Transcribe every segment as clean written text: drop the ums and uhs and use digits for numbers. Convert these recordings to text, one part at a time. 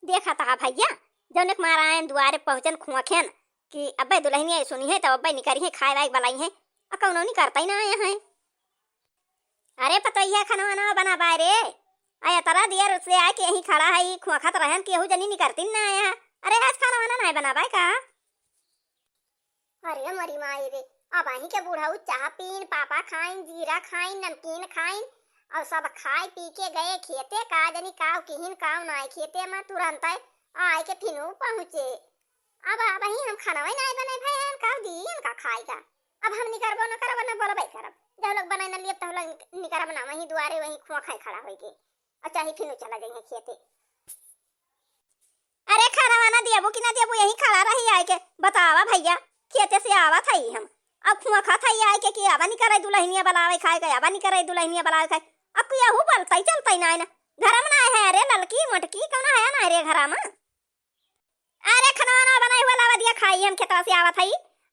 देखा था भैया जौन एक मारा आयन दुआरे पहुंचन खुआखेन कि अब्बे दुल्हनिया सुनी है तब अब्बे निकरी है खाए वाए बलाई है कौनो नहीं करता ही ना आया है। अरे पतैया खाना वाना बना बाय रे आया तरा दिया उससे आए कि यहीं खड़ा है खुआ खत रहन कि यहू जनी नहीं करती ना आया। अरे आज खाना वाना नहीं बना बाय का। अरे मरी माई रे अब अही के बूढ़ा चाह पीन पापा खाइन जीरा खाइन नमकीन खाइन और सब खाए पी के गए खेते का जनी काव किहिन काव ना खेते में तुरंत आए के फिनू पहुंचे। अब अही हम खाना वही नहीं बने भाई हम काव दी का खाएगा। अब हम नहीं करबो न करबो न बोलो भाई करब जब लोग बनाए न लिए तब लोग नहीं करब ना वही दुआरे वही खुआ खाए खड़ा होई के अच्छा ही फिनू चला जाइए खेते। अरे खाना वाना दियाबो कि ना दियाबो यहीं खड़ा रही आए के बतावा भैया खेते से आवा था ही हम अब खुआ खा था आए के कि आवा नहीं करे दुल्हनिया बनावे खाए के आवा नहीं करे दुल्हनिया बनावे खाए अब कुया हु बोलता ही चलता ही ना घर में ना है रे ललकी मटकी कौन है ना रे घर में। अरे खाना वाना बनाए हुआ लावा दिया खाई हम खेतवा से आवा था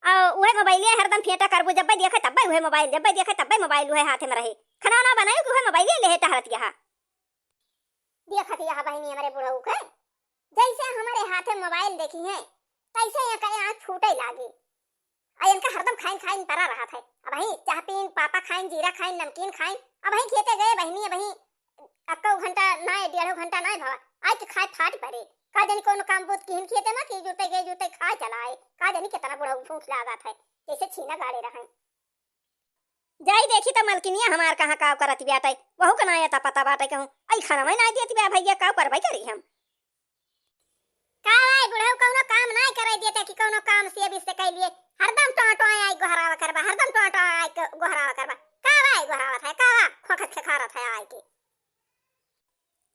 और वह मोबाइल हरदम फेंटा करबो जब देखे तब वह मोबाइल जब देखे तब मोबाइल वह हाथ में रहे खाना वाना बनाए वह मोबाइल ले टहरत यहाँ देखत यहाँ बहनी हमारे बुढ़ऊ के जैसे हमारे हाथ में मोबाइल देखी है तैसे यहाँ का आँख फूटे लागे इनका हरदम खाइन खाइन परा रहा था। अब वही चाह पीन पापा खाइन जीरा खाइन नमकीन खाइन अब वही खेते गए बहनी वही अक्को घंटा ना 1.5 घंटा ना भवा आज तो खाए फाट पड़े का जानी कोनो काम बुत किन खेते ना कि जूते गए जूते खा चलाए का जानी कितना बड़ा फूट लगा था जैसे छीना गाड़े रहे जाई देखी तो मलकिनिया हमार कहां काम करत बियात है वहू का ना आता पता बात है कहूं आई खाना में ना देती बा भैया का करबै करी हम का भाई बुढ़ऊ कोनो काम नहीं करे देते कि कोनो काम से बिस कह लिए हरदम टोटो आई गोहरावा करबा हरदम टोटो आई गोहरावा करबा का भाई गोहरावा था का खोखत खखारा था आई के।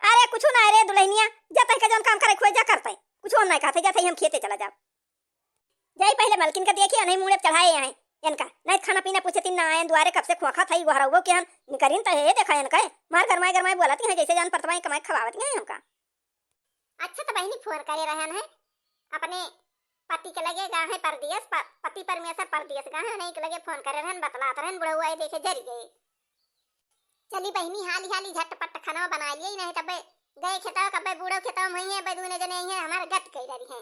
अरे कुछ ना रे दुल्हनिया जतै के जौन काम करे खोज जा करतै कुछ नहीं खाते जतै हम खेते चला जाब जाई पहले मलकिन का देखिए नहीं मुंह चढ़ाए हैं इनका नहीं खाना पीना पूछती ना आए द्वारे कब से खोखा था गोहरावो के हम निकरिन तो हे देखा इनका मार गरमाए बोलती हैं जैसे जान परतवाई कमाई खवावती हैं हमका। अच्छा तो बहनी फोन करे रहन है अपने पति के लगे गा है परदेश पति परमेश्वर परदेश गा है नहीं के लगे फोन करे रहन बतलात रहन बुढ़ऊ आए देखे जरी गए चली बहनी हाली हाली झटपट खाना बना लिए नहीं तब गए खेता कब बूढ़ो खेता में है बदूने जने है हमारे गट कह रही है।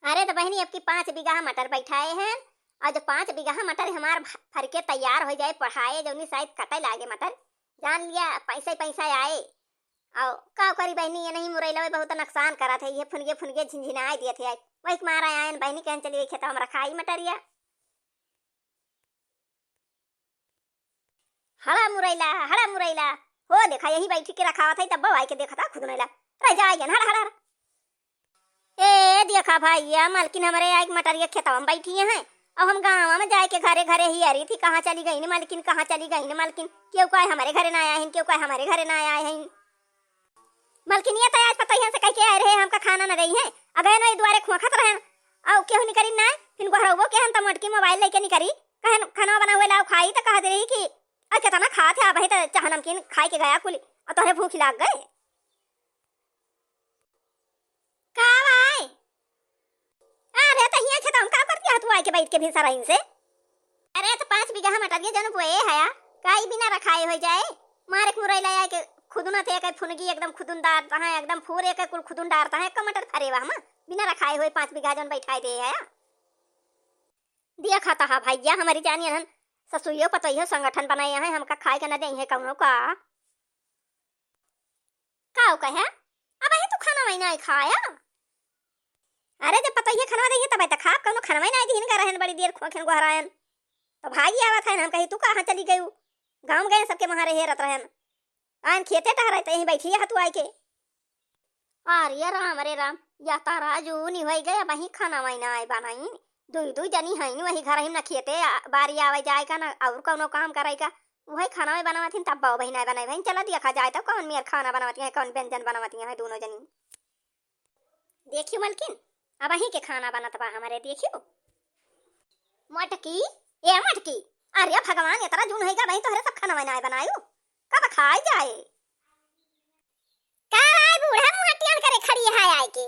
अरे तो बहनी अब की 5 बीघा मटर बैठाए हैं और जो 5 बीघा मटर हमार फर के तैयार हो जाए पढ़ाए जो शायद कटे लागे मटर जान लिया पैसा आए और का करी बहनी ये नहीं मुरैला बहुत नुकसान करा थे ये फुनगे झिनझिनाए दिए थे वही मारा आयन बहनी कहन चली खेता में रखाई मटरिया हड़ा मुरैला हो देखा यही बैठी के रखा था तब भाई के देखा था खुद नैला रह जाएगा हड़ा ए देखा भैया मालकिन हमारे एक मटरिया खेतवा में बैठी है अब हम गाँव में जाए के घरे ही आ रही थी कहाँ चली गई मालकिन कहाँ चली गई मालकिन क्यों का हमारे घरे ना आया है क्यों का हमारे घरे ना आया है मालकिन ये तो आज पता ही से कह के आए रहे हमका खाना न रही है अगर नहीं द्वारे खुआ खत रहे और क्यों नहीं करी ना फिर गोहरबो के हम तो मटकी मोबाइल लेके नहीं करी कहन खाना बना हुए लाओ खाई तो कह दे रही कि अच्छा तना खा थे अब तो चाह नमकीन खाई के गया कुल और तोहरे भूख लाग गए का भाई अरे तो हिया छता हम का करती है तू आके बैठ के भी सरहिन से। अरे तो 5 बीघा मटरिया जन बोए है काई बिना रखाए हो जाए मारे मुरैला आए के खुदुना थे के फुनगी एकदम खुदुन डारता है एकदम फूरे के कुल खुदुन डारता है कमटर खरे हम बिना रखाए हुए 5 बीघा जन बैठाए दे है दिया खाता है भैया हमारी जानिए हन ससुइयो पतइयो संगठन बनाए हैं हमका खाए के न दे है कौनो का कहे अब ही तो खाना वही नहीं खाया। अरे जब पतइयो खाना दे तब तक खा कौनो खाना वही नहीं दिन का रहन बड़ी देर खोखन गोहरायन तो भाई आवत है हम कही तू कहाँ चली गई गाँव गए सबके वहां हेरत रहन आन खेते टहराए तो यहीं बैठी है तू आए के अरे राम या तारा जो नहीं हो गया वही खाना वही ना आए बनाई दू जनी है वही घर हिम न खेते बारी आवे जाए का ना और कौनो काम करे का वही खाना में बनावती तब बाऊ बहन बनाए बहन चला देखा जाए तो कौन मेर खाना बनावती है कौन व्यंजन बनावती है दोनों जनी देखियो मलकिन अब वही के खाना बनत बा हमारे देखियो मटकी अरे भगवान इतना जून है वही तो सब खाना बनाए बनायो कब खाए जाए का बूढ़ा मुहटियान करे खड़ी है आए के।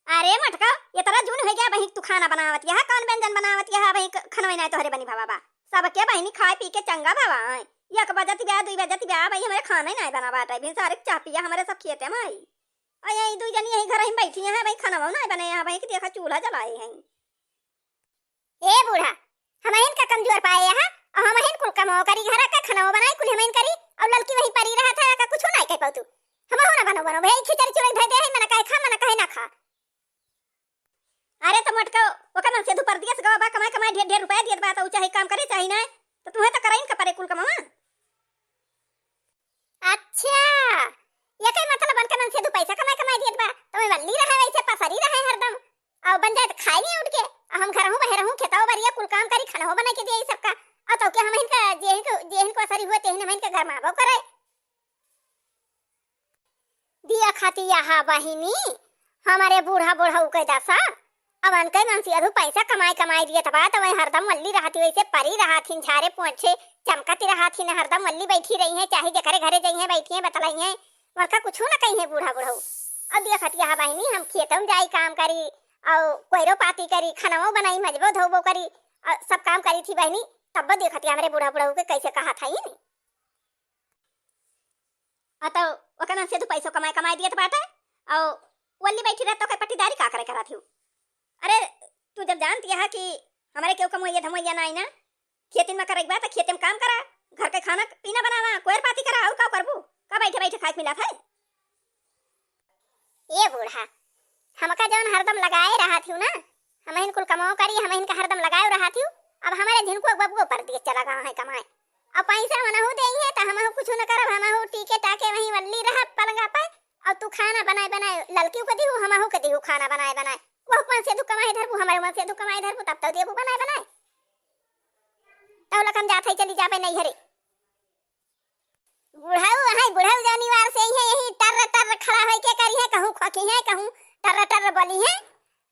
अरे मटका ये तरह जून हो गया वही तू खाना बनावत है कौन व्यंजन बनावत है वही खाना बनाए तोहरे बनी बाबा सबके बहनी खाए पी के चंगा बाबा एक बजती ब्याह 2 बजती ब्याह भाई हमारे खाना ही नहीं बना बाटा बिन सारे चाह पिया हमारे सब खेते में आई आ यही 2 जनी यही घर ही बैठी हैं भाई खाना नहीं बने यहाँ भाई कि देखा चूल्हा जलाए हैं। ए बूढ़ा हमहिन का कमजोर पाए यहाँ और हमहिन कुल कमाओ करी घर का खाना बनाई कुल हमहिन करी और लड़की वही परी रहा था का कुछ नहीं कह पाऊ तू हम हो ना बनो बनो भाई खिचड़ी चुड़ई धइ दे है मना काहे खा मना काहे ना खा। अरे तो मटका ओका मन से दुपर दिया से गवा कमाई कमाई ढेर ढेर रुपया दियत बा तो चाहे काम करे चाहे ना तो तुम्हें तो कराइन का परे कुल कमावा। अच्छा ये कई मतलब बन के मन से दो पैसा कमाई कमाई दियत बा तो मैं वल्ली रहा वैसे पसरी रहा हरदम और बन जाए तो खाई नहीं उठ के हम घर हूं बहर हूं खेताओ बरिया कुल काम करी खाना हो बना के दिए सबका और तो के हम इनका जेहन को असरी हुए तेहन हम इनका घर में आबो करे दिया खाती यहाँ बहिनी हमारे बूढ़ा बूढ़ा के दशा अब अनके मनसी अधु पैसा कमाई कमाई दिए तबा तो वही हरदम वल्ली रहती वैसे परी रहाथीन झारे पोंछे चमकती रहाथीन हरदम वल्ली बैठी रही है चाहे जकरे घरे जाई है बैठी है बतलाई है वरका कुछ ना कही है बूढ़ा बूढ़ा अब दिया खाती यहाँ बहिनी हम खेतों जाई काम करी और कोयरो पाती करी खानाओ बनाई मजबो धोबो करी और सब काम करी थी बहनी तब देखती हमारे बूढ़ा बूढ़ा के कैसे कहा था ही तो ओका से तो पैसा कमाई कमाई दियत बाटा और वल्ली बैठी रहत तो के पट्टीदारी का करे करा थी। अरे तू जब जानती है कि हमारे केव कमैया धमैया नहीं ना खेती में करे बात खेते में काम करा घर के खाना पीना बनावा कोयर पाती करा और का करबू का बैठे बैठे खाए मिला था। ये बूढ़ा हमका जौन हरदम लगाए रहा थी ना हम इनकुल कमाओ करी हम इनका हरदम लगाए रहा थी अब हमारे झिनको बबुओ पर दिए चला गया है कमाए अब पैसा मनहु देई है तो हमहु कुछ न करब हमहु टीके टाके वही वल्ली रह पलंगा पे और तू खाना बनाए बनाए लड़की को दिहु हमहु के दिहु खाना बनाए बनाए वो मन से तू कमाए धरबू हमारे मन से तू कमाए धरबू तब तो देबू बनाए बनाए तो लखम जाथे चली जाबे नहीं हरे बुढ़ाऊ जनिवार से ही यही टर टर खड़ा होई के करी है कहूं खोकी है कहूं टर टर बोली है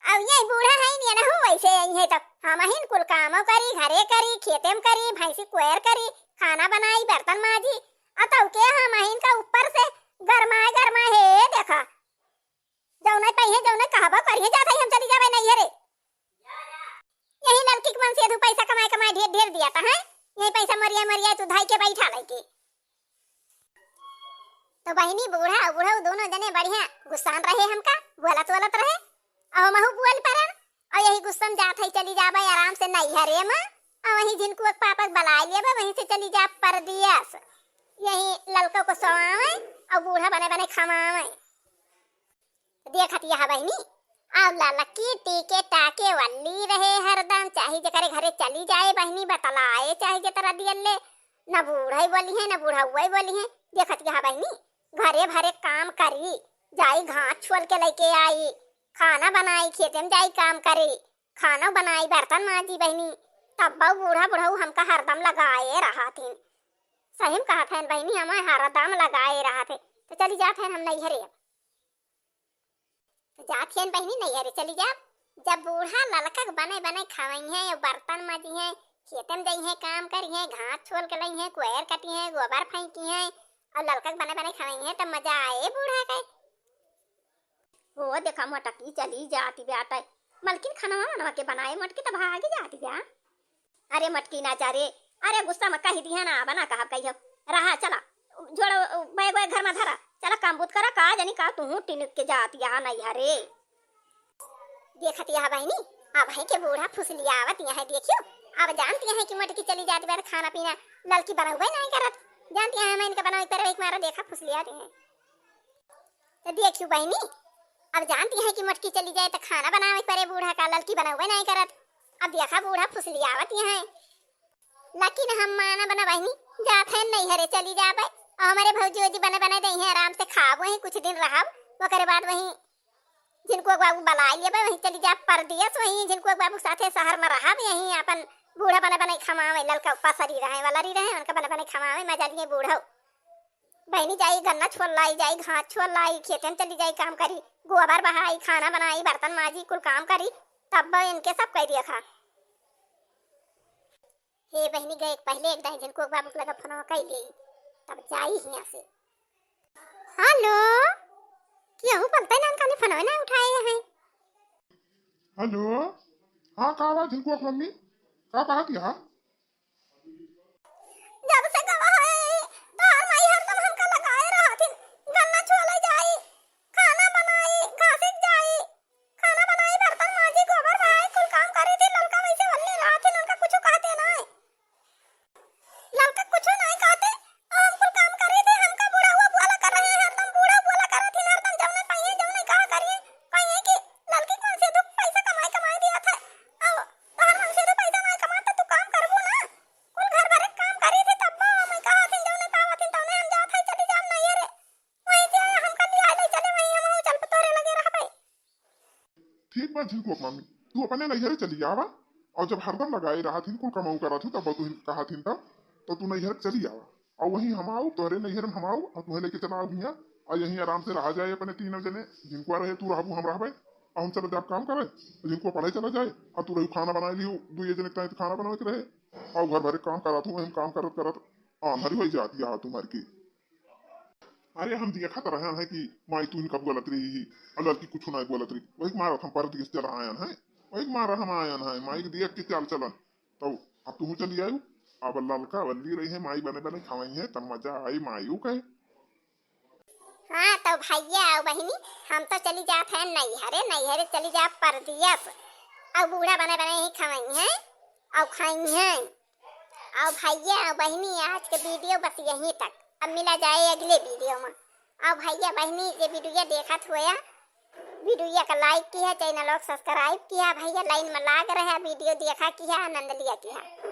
अब ये बूढ़ा है नहीं ना हो वैसे यही है तो हम हिन कुल कामो करी घरे करी खेते में करी भैंसी कोयर करी खाना बनाई बर्तन माजी अतौ के हम हिन का ऊपर से गरमा है देखा जौना पही जौना कहबा करिए जाता हम चली जावे नहीं हरे यही लड़की के मन से दो पैसा कमाई कमाई ढेर ढेर दिया था है यही पैसा मरिया मरिया तू धाई के बैठा लई तो बहिनी बूढ़ा बूढ़ा दोनों जने बढ़िया गुस्सान रहे हमका बोलत रहे और महू बुअल परन और यही गुस्सम जात है चली जाबे आराम से नहीं हरे में और वही जिनको पापक बला लेबे वहीं से चली जा परदियस यही ललका को सवावे और बूढ़ा बने बने खमावे देखत यह बहिनी अब ललकी टीके टाके वल्ली रहे हरदम चाहे जकरे घरे चली जाए बहिनी बतलाए चाहे जे तरह दियले न बूढ़ा बोली है न बूढ़ा हुआ बोली है देखत यह बहिनी घरे भरे काम करी जाई घास छोल के लेके आई खाना बनाई खेते में जाई काम करे खाना बनाई बर्तन मांजी बहनी तब बूढ़ा बुढ़ऊ हमका हरदम लगाए रहा थे सही में कहा था बहनी हमें हरदम लगाए रहा थे तो चली जाते हैं हम नहीं हरे तो जाते हैं बहनी नहीं हरे चली जा जब बूढ़ा ललका बने बने खाई है बर्तन मांजी है खेते में गई है काम करी है घास छोल के लाई है कोयर कटी है गोबर फेंकी है और ललका बने बने खाई है तब मजा आए बूढ़ा के वो देखा मटकी चली जाती बेटा मलकिन खाना वाना के बनाए मटकी तो भागी जाती बया। अरे मटकी ना जा रे अरे गुस्सा में कही दिया ना बना कहा कही रहा चला जोड़ बैग बैग घर में धरा चला काम बुत करा का जानी का तू टिनक के जाती यहाँ नहीं हरे देखती है बहनी अब है के बूढ़ा फुसलिया आवत यहाँ देखियो अब जानती है कि मटकी चली जाती बार खाना पीना लड़की बना हुआ नहीं करत जानती है मैं इनका बनाई पर एक मारा देखा फुसलिया रहे तो देखियो बहनी अब जानती है कि मटकी चली जाए तो खाना बनावे परे बूढ़ा का लड़की बना हुआ नहीं करत अब देखा बूढ़ा फुसलिया आवत यहाँ लेकिन हम माना बना बहनी जात है नहीं हरे चली जा पाए और हमारे भौजी वौजी बने बने दही है आराम से खाब वहीं कुछ दिन रहा वो बाद वहीं जिनको बाबू बला लिए वहीं चली जा परदियस वहीं जिनको बाबू साथे शहर में रहा यहीं अपन बूढ़ा बने बने खमावे ललका पसरी रहे वाला रही रहे उनका बने बने खमावे मजा लिए बूढ़ा बहनी जाई गन्ना छोल लाई जाई घास छोल लाई खेते में चली जाई काम करी गोबर बहाई खाना बनाई बर्तन माजी कुल काम करी तब इनके सब कह दिया खा हे बहनी गए पहले एक दिन जिनको बाबू लगा फोन कह ली तब जाई यहाँ से हेलो क्यों पलते ना काने फोन ना उठाए हैं हेलो हाँ कहा हुआ जिनको मम्मी का कहा किया जब से कहा है बा झिनको मम्मी तू अपने नैहर चली आवा और जब हरदम लगाए रहा थी कुल कमाऊ करा थी तब तू कहा थी तब तो तू नैहर चली आवा और वहीं हम आओ तोहरे नैहर में हम आओ और तुम्हें लेके चला भैया और यहीं आराम से रहा जाए अपने तीनों जने जिनको रहे तू रहबू हम रहबे और हम चले जाए काम करे जिनको पढ़े चला जाए और तू रही खाना बना ली दू ये जने तो खाना बनावे के रहे और घर भरे काम करा तू हम काम करत करत आंधरी हो जाती है तुम्हारी की। अरे हम देखा तो रहे हैं कि माई तू कब गलत रही और लड़की कुछ नहीं बोलत रही वही मारा हम पर दिस चला आयन है वही मारा हम आयन है माई के देख के चाल चलन तो अब तू चली आयु अब ललका बल्ली रही है माई बने बने खवाई है तब मजा आई मायू कहे। हाँ तो भैया और बहनी हम तो चली जात है नैहरे नैहरे चली जा परदियस और बूढ़ा बने बने ही खवाई हैं और खाई हैं। और भैया और बहनी आज के वीडियो बस यहीं तक, अब मिला जाए अगले वीडियो में। और भैया बहनी ये वीडियो देखा हुआ वीडियो का लाइक किया, चैनल को सब्सक्राइब किया, भैया लाइन में लाग रहा वीडियो देखा किया, आनंद लिया किया।